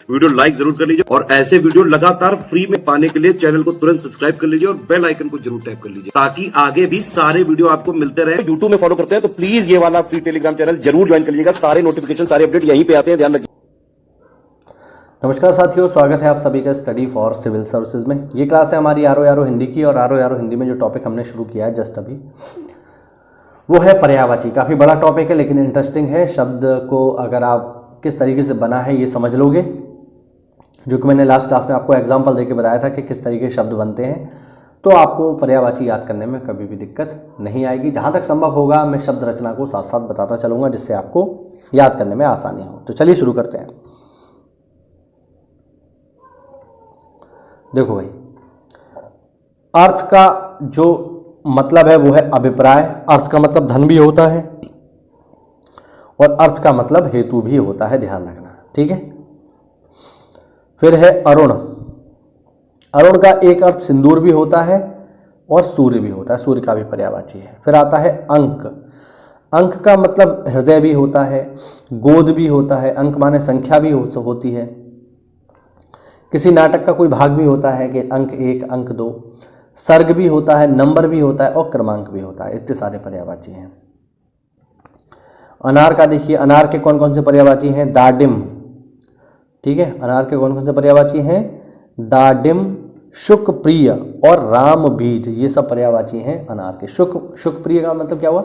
Video like जरूर कर लीजिए और ऐसे वीडियो लगातार फ्री में पाने के लिए चैनल को तुरंत सब्सक्राइब कर लीजिए और बेल आइकन को जरूर टैप कर लीजिए ताकि आगे भी सारे वीडियो आपको मिलते रहे। यूट्यूब में फॉलो करते हैं तो प्लीज ये वाला फ्री टेलीग्राम चैनल जरूर ज्वाइन कर लीजिएगा। सारे नोटिफिकेशन सारे अपडेट यहीं पे आते हैं, ध्यान रखिए। नमस्कार साथियों, स्वागत है आप सभी का स्टडी फॉर सिविल सर्विसेज में। ये क्लास है हमारी आरो यारो हिंदी की और आरो यारो हिंदी में जो टॉपिक हमने शुरू किया है जस्ट अभी, वो है पर्यायवाची। काफ़ी बड़ा टॉपिक है लेकिन इंटरेस्टिंग है। शब्द को अगर आप किस तरीके से बना है ये समझ लोगे, जो कि मैंने लास्ट क्लास में आपको एग्जाम्पल देके बताया था कि किस तरीके के शब्द बनते हैं, तो आपको पर्यायवाची याद करने में कभी भी दिक्कत नहीं आएगी। जहाँ तक संभव होगा मैं शब्द रचना को साथ साथ बताता चलूँगा जिससे आपको याद करने में आसानी हो। तो चलिए शुरू करते हैं। देखो भाई, अर्थ का जो मतलब है वो है अभिप्राय। अर्थ का मतलब धन भी होता है और अर्थ का मतलब हेतु भी होता है, ध्यान रखना, ठीक है। फिर है अरुण। अरुण का एक अर्थ सिंदूर भी होता है और सूर्य भी होता है, सूर्य का भी पर्यायवाची है। फिर आता है अंक। अंक का मतलब हृदय भी होता है, गोद भी होता है। अंक माने संख्या भी होती है। किसी नाटक का कोई भाग भी होता है कि अंक 1, अंक 2। सर्ग भी होता है, नंबर भी होता है और क्रमांक भी होता है। इतने सारे पर्यायवाची हैं। अनार का देखिए, अनार के कौन कौन से पर्यायवाची हैं? दाडिम, ठीक है। अनार के कौन कौन से पर्यायवाची हैं? दाडिम, शुकप्रिय और राम बीज, ये सब पर्यायवाची हैं अनार के। शुकप्रिय का मतलब क्या हुआ?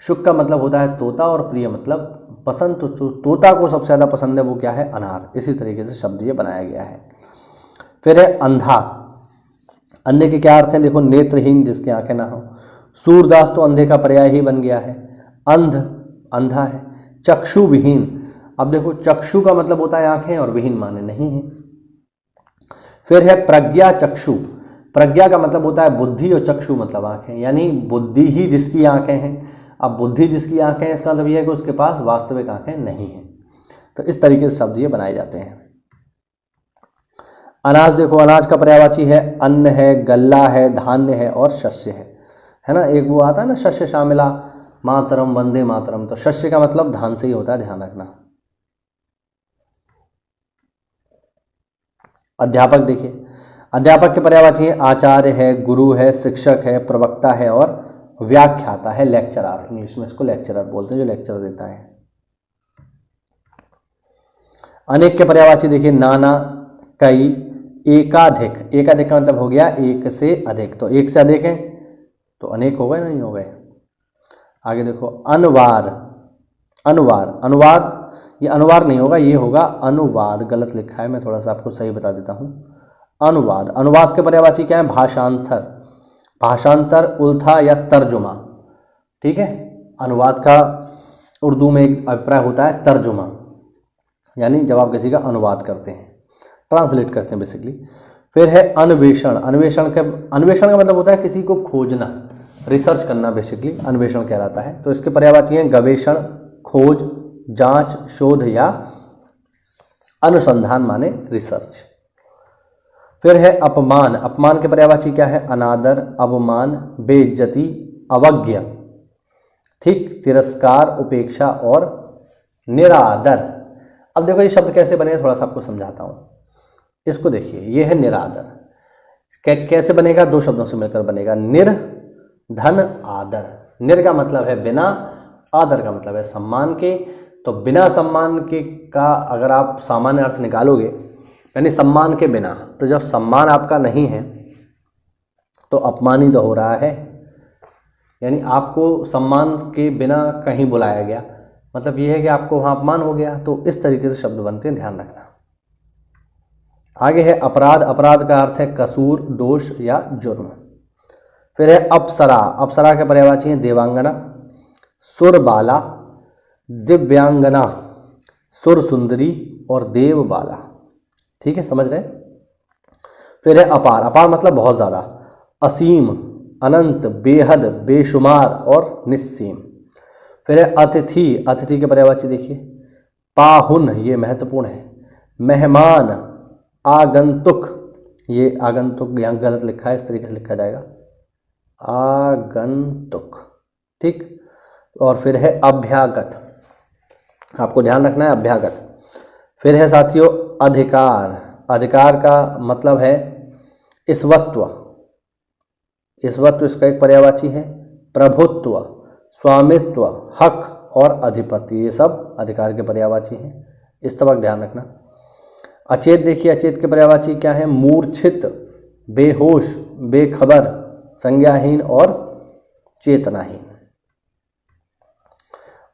शुक का मतलब होता है तोता और प्रिय मतलब पसंद। तो तोता को सबसे ज़्यादा पसंद है वो क्या है? अनार। इसी तरीके से शब्द ये बनाया गया है। फिर है अंधा। अंधे के क्या अर्थ हैं? देखो, नेत्रहीन, जिसकी आंखें ना हो। सूरदास तो अंधे का पर्याय ही बन गया है। अंध, अंधा है। चक्षु विहीन। अब देखो, चक्षु का मतलब होता है आंखें और विहीन माने नहीं है। फिर है प्रज्ञा चक्षु। प्रज्ञा का मतलब होता है बुद्धि और चक्षु मतलब आंखें, यानी बुद्धि ही जिसकी आंखें हैं। अब बुद्धि जिसकी आंखें हैं इसका मतलब यह है कि उसके पास वास्तविक आंखें नहीं हैं। तो इस तरीके से शब्द ये बनाए जाते हैं। अनाज देखो, अनाज का पर्यायवाची है अन्न है, गल्ला है, धान्य है और शस्य है ना। एक वो आता है ना, शस्य शामिला मातरम वंदे मातरम, तो शस्य का मतलब धान से ही होता है, ध्यान रखना। अध्यापक देखिए, अध्यापक के पर्यायवाची है आचार्य है, गुरु है, शिक्षक है, प्रवक्ता है और व्याख्याता है, लेक्चरर। इंग्लिश में इसको लेक्चरर बोलते हैं, जो लेक्चर देता है। अनेक के पर्यायवाची देखिए, नाना, कई, एकाधिक। एकाधिक का मतलब हो गया एक से अधिक, तो एक से अधिक है तो अनेक हो गए, नहीं हो गए। आगे देखो, अनुवार। अनुवार, अनुवाद, ये अनुवार नहीं होगा, ये होगा अनुवाद। गलत लिखा है, मैं थोड़ा सा आपको सही बता देता हूँ। अनुवाद। अनुवाद के पर्यायवाची क्या है? भाषांतर। भाषांतर, उल्था या तर्जुमा, ठीक है। अनुवाद का उर्दू में एक अभिप्राय होता है तर्जुमा, यानी जब आप किसी का अनुवाद करते हैं, ट्रांसलेट करते हैं बेसिकली। फिर है अन्वेषण। अन्वेषण का मतलब होता है किसी को खोजना, रिसर्च करना, बेसिकली अन्वेषण कहलाता है। तो इसके पर्यायवाची हैं गवेषण, खोज, जांच, शोध या अनुसंधान माने रिसर्च। फिर है अपमान। अपमान के पर्यायवाची क्या है? अनादर, अवमान, बेइज्जती, अवज्ञा, ठीक, तिरस्कार, उपेक्षा और निरादर। अब देखो ये शब्द कैसे बने, थोड़ा सा आपको समझाता हूँ। इसको देखिए, ये है निरादर। कैसे बनेगा? दो शब्दों से मिलकर बनेगा, निर, धन, आदर। निर का मतलब है बिना, आदर का मतलब है सम्मान के। तो बिना सम्मान के का अगर आप सामान्य अर्थ निकालोगे, यानी सम्मान के बिना, तो जब सम्मान आपका नहीं है तो अपमानित हो रहा है, यानी आपको सम्मान के बिना कहीं बुलाया गया, मतलब ये है कि आपको वहाँ अपमान हो गया। तो इस तरीके से शब्द बनते हैं, ध्यान रखना। आगे है अपराध। अपराध का अर्थ है कसूर, दोष या जुर्म। फिर है अप्सरा। अप्सरा के पर्यायवाची हैं देवांगना, सुरबाला, दिव्यांगना, सुर सुंदरी और देवबाला, ठीक है, समझ रहे हैं। फिर है अपार। अपार मतलब बहुत ज़्यादा, असीम, अनंत, बेहद, बेशुमार और निस्सीम। फिर है अतिथि। अतिथि के पर्यायवाची देखिए, पाहुन, ये महत्वपूर्ण है, मेहमान, आगंतुक, ये आगंतुक यहाँ गलत लिखा है, इस तरीके से लिखा जाएगा आगंतुक, ठीक। और फिर है अभ्यागत, आपको ध्यान रखना है अभ्यागत। फिर है साथियों अधिकार, अधिकार का मतलब है ईश्वत्व, ईश्वत्व इसका एक पर्यायवाची है। प्रभुत्व, स्वामित्व, हक और अधिपति, ये सब अधिकार के पर्यायवाची हैं, इस तरह ध्यान रखना। अचेत देखिए, अचेत के पर्यायवाची क्या है? मूर्छित, बेहोश, बेखबर, संज्ञाहीन और चेतनाहीन।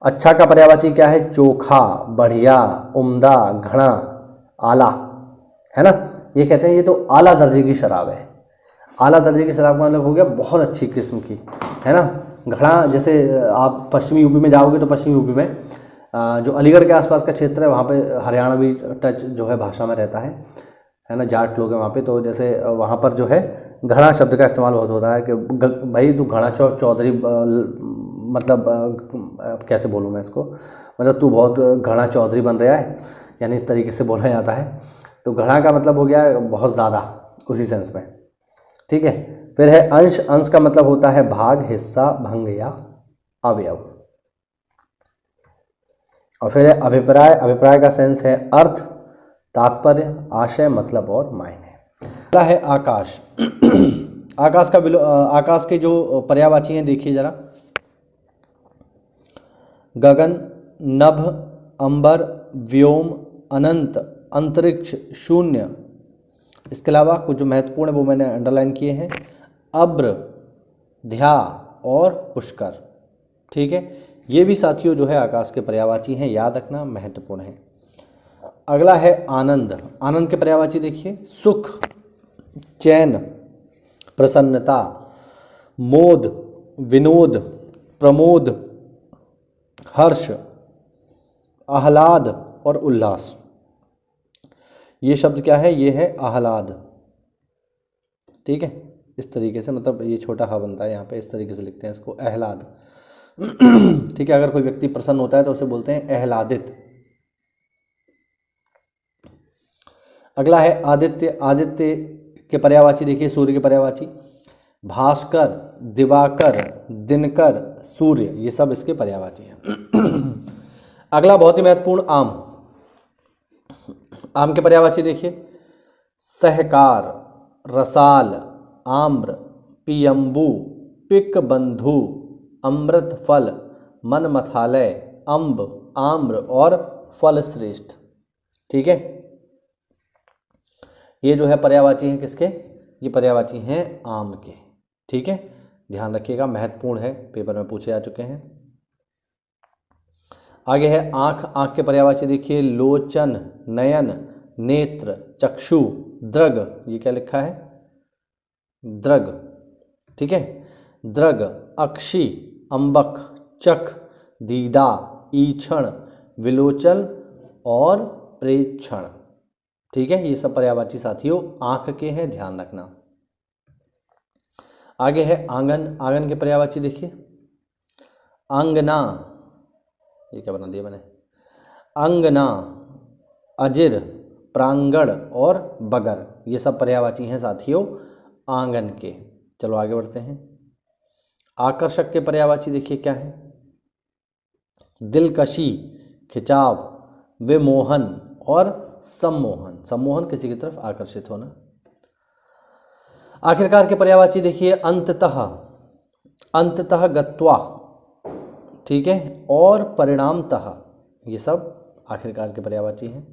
अच्छा का पर्यायवाची क्या है? चोखा, बढ़िया, उम्दा, घना, आला, है ना। ये कहते हैं ये तो आला दर्जे की शराब है। आला दर्जे की शराब का मतलब हो गया बहुत अच्छी किस्म की, है ना। घड़ा, जैसे आप पश्चिमी यूपी में जाओगे तो पश्चिमी यूपी में जो अलीगढ़ के आसपास का क्षेत्र है वहाँ पे हरियाणवी टच जो है भाषा में रहता है ना। जाट लोग हैं वहाँ पे, तो जैसे वहाँ पर जो है घड़ा शब्द का इस्तेमाल बहुत होता है कि भाई तू घड़ा चौधरी, मतलब कैसे बोलूँ मैं इसको, मतलब तू बहुत घड़ा चौधरी बन रहा है, यानी इस तरीके से बोला जाता है। तो घड़ा का मतलब हो गया बहुत ज़्यादा, उसी सेंस में, ठीक है। फिर है अंश, अंश का मतलब होता है भाग, हिस्सा, भंग या अवयव। और फिर है अभिप्राय, अभिप्राय का सेंस है अर्थ, तात्पर्य, आशय, मतलब और मायने। अगला है आकाश। आकाश का आकाश के जो पर्यायवाची हैं देखिए जरा। गगन, नभ, अंबर, व्योम, अनंत, अंतरिक्ष, शून्य। इसके अलावा कुछ जो महत्वपूर्ण है वो मैंने अंडरलाइन किए हैं। अब्र, ध्या और पुष्कर, ठीक है। ये भी साथियों जो है आकाश के पर्यायवाची हैं, याद रखना, महत्वपूर्ण है। अगला है आनंद। आनंद के पर्यायवाची देखिए। सुख, चैन, प्रसन्नता, मोद, विनोद, प्रमोद, हर्ष, आह्लाद और उल्लास। ये शब्द क्या है? ये है आह्लाद, ठीक है। इस तरीके से, मतलब ये छोटा हा बनता है यहाँ पे, इस तरीके से लिखते हैं इसको, आह्लाद, ठीक है। अगर कोई व्यक्ति प्रसन्न होता है तो उसे बोलते हैं आह्लादित। अगला है आदित्य। आदित्य के पर्यायवाची देखिए, सूर्य के पर्यायवाची। भास्कर, दिवाकर, दिनकर, सूर्य, ये सब इसके पर्यायवाची हैं। अगला बहुत ही महत्वपूर्ण, आम। आम के पर्यायवाची देखिए। सहकार, रसाल, आम्र, पियम्बू, पिक बंधु, अमृत फल, मन मथालय, अम्ब, आम्र और फल श्रेष्ठ, ठीक है। ये जो है पर्यायवाची हैं किसके? ये पर्यायवाची हैं आम के, ठीक है। ध्यान रखिएगा, महत्वपूर्ण है, पेपर में पूछे जा चुके हैं। आगे है आँख। आँख के पर्यायवाची देखिए। लोचन, नयन, नेत्र, चक्षु, दृग। ये क्या लिखा है? दृग, ठीक है। दृग, अक्षी, अम्बक, चख, दीदा, ईक्षण, विलोचन और प्रेक्षण, ठीक है। ये सब पर्यायवाची साथियों आँख के हैं, ध्यान रखना। आगे है आंगन। आंगन के पर्यायवाची देखिए। अंगना, ये क्या बना दिया मैंने? अंगना, अजिर, प्रांगण और बगर, ये सब पर्यायवाची हैं साथियों आंगन के। चलो आगे बढ़ते हैं। आकर्षक के पर्यायवाची देखिए क्या है? दिलकशी, खिंचाव, विमोहन और सम्मोहन। सम्मोहन, किसी की तरफ आकर्षित होना। आखिरकार के पर्यायवाची देखिए। अंततः, अंततः गत्वा, ठीक है, और परिणामतः, ये सब आखिरकार के पर्यायवाची हैं।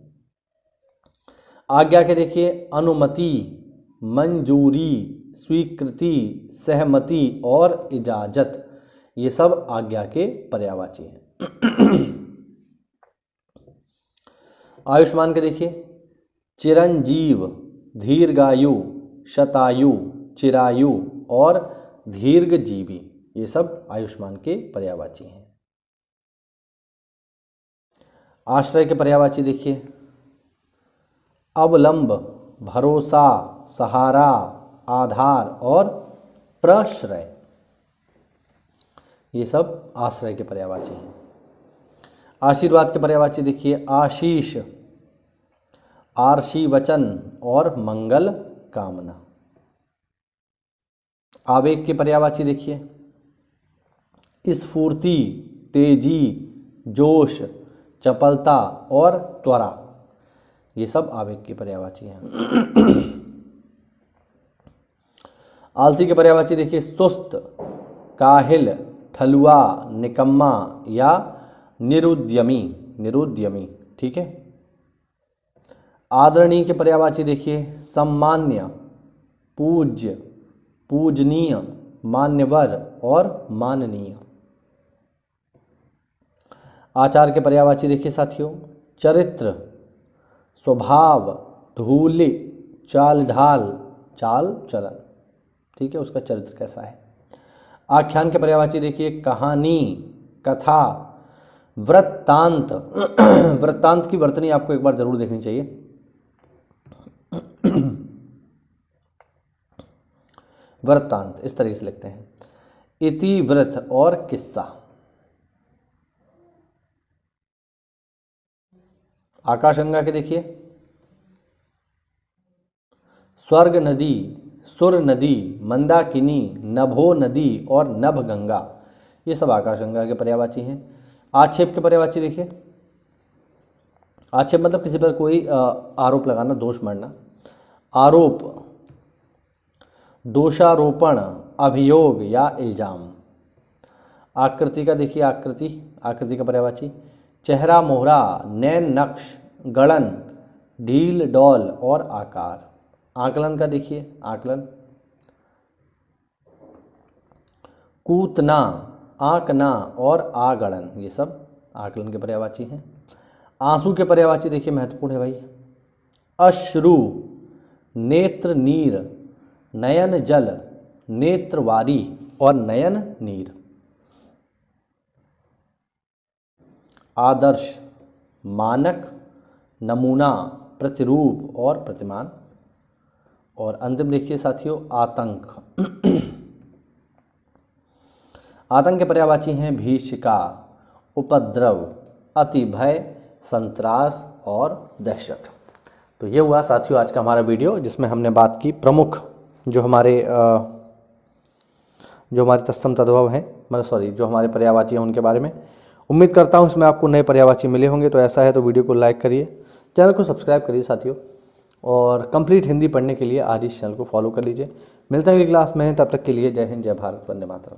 आज्ञा के देखिए। अनुमति, मंजूरी, स्वीकृति, सहमति और इजाजत, ये सब आज्ञा के पर्यायवाची हैं। आयुष्मान के देखिए। चिरंजीव, दीर्घायु, शतायु, चिरायु और दीर्घजीवी, ये सब आयुष्मान के पर्यायवाची हैं। आश्रय के पर्यायवाची देखिए। अवलंब, भरोसा, सहारा, आधार और प्रश्रय, ये सब आश्रय के पर्यायवाची हैं। आशीर्वाद के पर्यायवाची देखिए। आशीष, आर्षी वचन और मंगल कामना। आवेग के पर्यायवाची देखिए। स्फूर्ति, तेजी, जोश, चपलता और त्वरा, ये सब आवेग की पर्यायवाची हैं। आलसी के पर्यायवाची देखिए सुस्त, काहिल, ठलुआ, निकम्मा या निरुद्यमी। निरुद्यमी, ठीक है। आदरणीय के पर्यायवाची देखिए सम्मान्य, पूज्य, पूजनीय, मान्यवर और माननीय। आचार के पर्यायवाची देखिए साथियों चरित्र, स्वभाव, धूलि, चाल ढाल, चाल चलन, ठीक है, उसका चरित्र कैसा है। आख्यान के पर्यायवाची देखिए कहानी, कथा, वृत्तांत। वृत्तांत की वर्तनी आपको एक बार जरूर देखनी चाहिए। वृत्तांत इस तरीके से लिखते हैं, इतिवृत्त और किस्सा। आकाशगंगा के देखिए स्वर्ग नदी, सुर नदी, मंदाकिनी, नभो नदी और नभगंगा, ये सब आकाशगंगा के पर्यायवाची हैं। आक्षेप के पर्यायवाची देखिए, आक्षेप मतलब किसी पर कोई आरोप लगाना, दोष मढ़ना। आरोप, दोषारोपण, अभियोग या इल्जाम। आकृति का देखिए आकृति, आकृति का पर्यायवाची चेहरा मोहरा, नैन नक्श, गड़न, ढील डौल और आकार। आकलन का देखिए आकलन कूतना, आंकना और आगड़न, ये सब आकलन के पर्यायवाची हैं। आंसू के पर्यायवाची देखिए महत्वपूर्ण है भाई, अश्रु, नेत्र नीर, नयन जल, नेत्रवारी और नयन नीर। आदर्श, मानक, नमूना, प्रतिरूप और प्रतिमान। और अंतिम देखिए साथियों आतंक। आतंक के पर्यायवाची हैं भीषिका, उपद्रव, अति भय, संत्रास और दहशत। तो ये हुआ साथियों आज का हमारा वीडियो, जिसमें हमने बात की प्रमुख जो हमारे तत्सम तद्भव हैं, मतलब सॉरी जो हमारे पर्यायवाची हैं उनके बारे में। उम्मीद करता हूँ इसमें आपको नए पर्यायवाची मिले होंगे। तो ऐसा है तो वीडियो को लाइक करिए, चैनल को सब्सक्राइब करिए साथियों, और कंप्लीट हिंदी पढ़ने के लिए आज इस चैनल को फॉलो कर लीजिए। मिलते हैं अगली क्लास में, तब तक के लिए जय हिंद, जय भारत, वंदे मातरम।